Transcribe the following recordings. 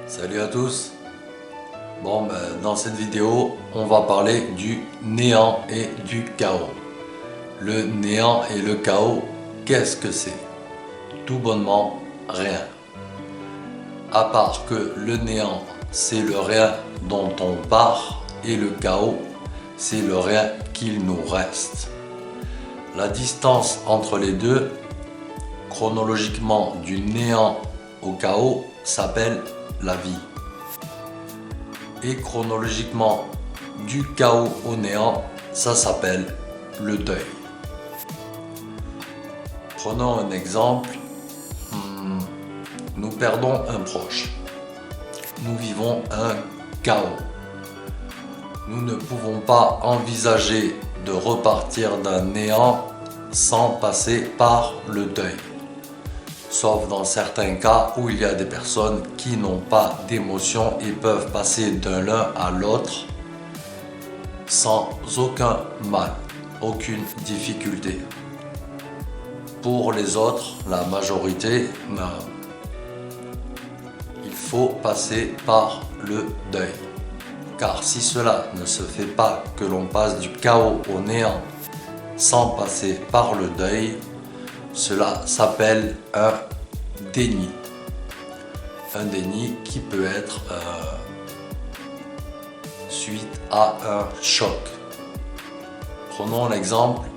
Salut à tous. Dans cette vidéo, on va parler du néant et du chaos. Le néant et le chaos, qu'est-ce que c'est? Tout bonnement, rien. À part que le néant, c'est le rien dont on part et le chaos, c'est le rien qu'il nous reste. La distance entre les deux, chronologiquement du néant au chaos, s'appelle la vie. Et chronologiquement du chaos au néant, ça s'appelle le deuil. Prenons un exemple. Nous perdons un proche. Nous vivons un chaos. Nous ne pouvons pas envisager de repartir d'un néant sans passer par le deuil. Sauf dans certains cas où il y a des personnes qui n'ont pas d'émotion et peuvent passer d'un l'un à l'autre sans aucun mal, aucune difficulté. Pour les autres, la majorité, il faut passer par le deuil. Car si cela ne se fait pas, que l'on passe du chaos au néant sans passer par le deuil, cela s'appelle un déni. Un déni qui peut être suite à un choc. Prenons l'exemple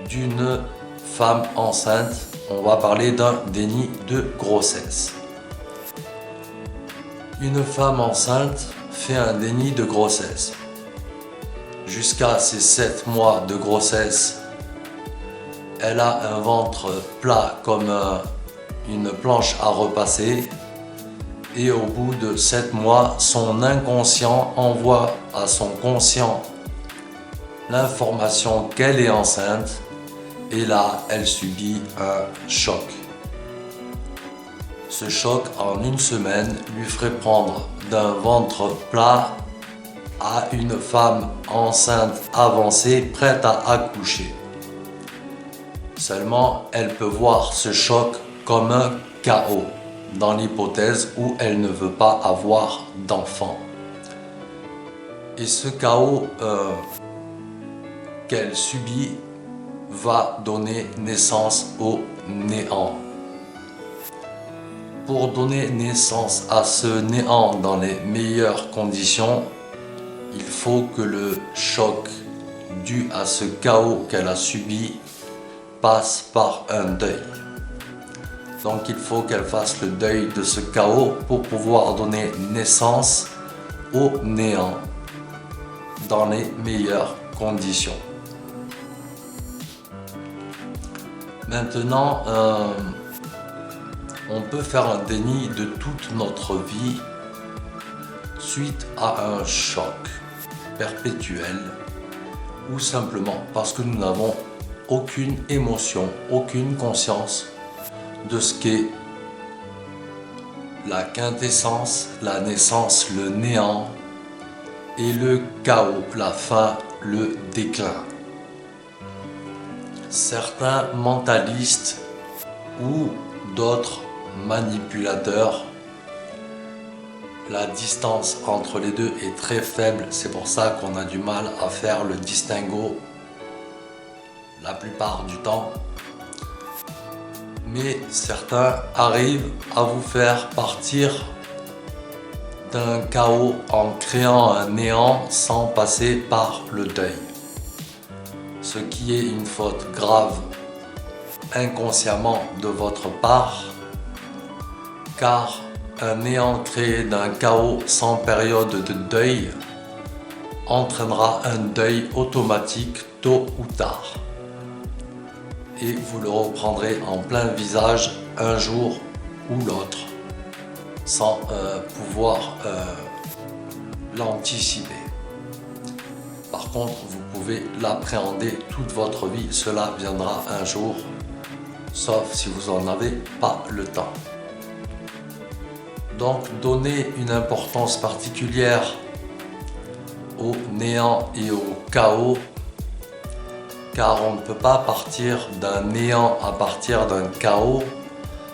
d'une femme enceinte. On va parler d'un déni de grossesse. Une femme enceinte fait un déni de grossesse. Jusqu'à ses 7 mois de grossesse, elle a un ventre plat comme une planche à repasser et au bout de 7 mois, son inconscient envoie à son conscient l'information qu'elle est enceinte et là, elle subit un choc. Ce choc, en une semaine, lui ferait prendre d'un ventre plat à une femme enceinte avancée prête à accoucher. Seulement, elle peut voir ce choc comme un chaos, dans l'hypothèse où elle ne veut pas avoir d'enfant. Et ce chaos qu'elle subit va donner naissance au néant. Pour donner naissance à ce néant dans les meilleures conditions, il faut que le choc dû à ce chaos qu'elle a subi passe par un deuil. Donc il faut qu'elle fasse le deuil de ce chaos pour pouvoir donner naissance au néant dans les meilleures conditions. Maintenant, on peut faire un déni de toute notre vie suite à un choc perpétuel ou simplement parce que nous n'avons aucune émotion, aucune conscience de ce qu'est la quintessence, la naissance, le néant et le chaos, la fin, le déclin. Certains mentalistes ou d'autres manipulateurs, la distance entre les deux est très faible, c'est pour ça qu'on a du mal à faire le distinguo la plupart du temps. Mais certains arrivent à vous faire partir d'un chaos en créant un néant sans passer par le deuil. Ce qui est une faute grave inconsciemment de votre part, car un néant créé d'un chaos sans période de deuil entraînera un deuil automatique tôt ou tard. Et vous le reprendrez en plein visage un jour ou l'autre sans pouvoir l'anticiper. Par contre, vous pouvez l'appréhender toute votre vie, cela viendra un jour, sauf si vous n'en avez pas le temps. Donc, donnez une importance particulière au néant et au chaos, car on ne peut pas partir d'un néant à partir d'un chaos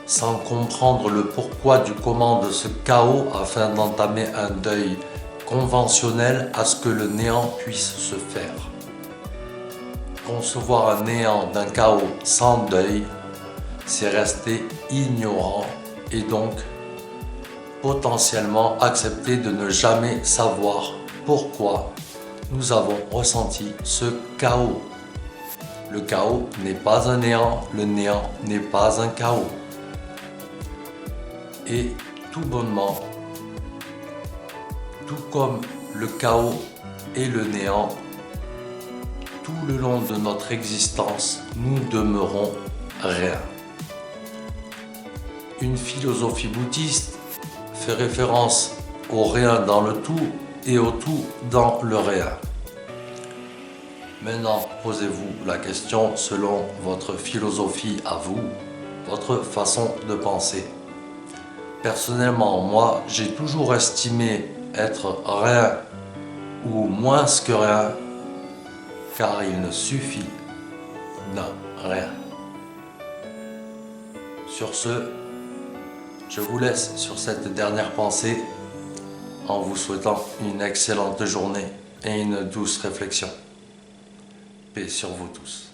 sans comprendre le pourquoi du comment de ce chaos afin d'entamer un deuil conventionnel à ce que le néant puisse se faire. Concevoir un néant d'un chaos sans deuil, c'est rester ignorant et donc potentiellement accepter de ne jamais savoir pourquoi nous avons ressenti ce chaos. Le chaos n'est pas un néant, le néant n'est pas un chaos. Et tout bonnement, tout comme le chaos et le néant, tout le long de notre existence, nous demeurons rien. Une philosophie bouddhiste fait référence au rien dans le tout et au tout dans le rien. Maintenant, posez-vous la question selon votre philosophie à vous, votre façon de penser. Personnellement, moi, j'ai toujours estimé être rien ou moins que rien, car il ne suffit de rien. Sur ce, je vous laisse sur cette dernière pensée en vous souhaitant une excellente journée et une douce réflexion. Paix sur vous tous.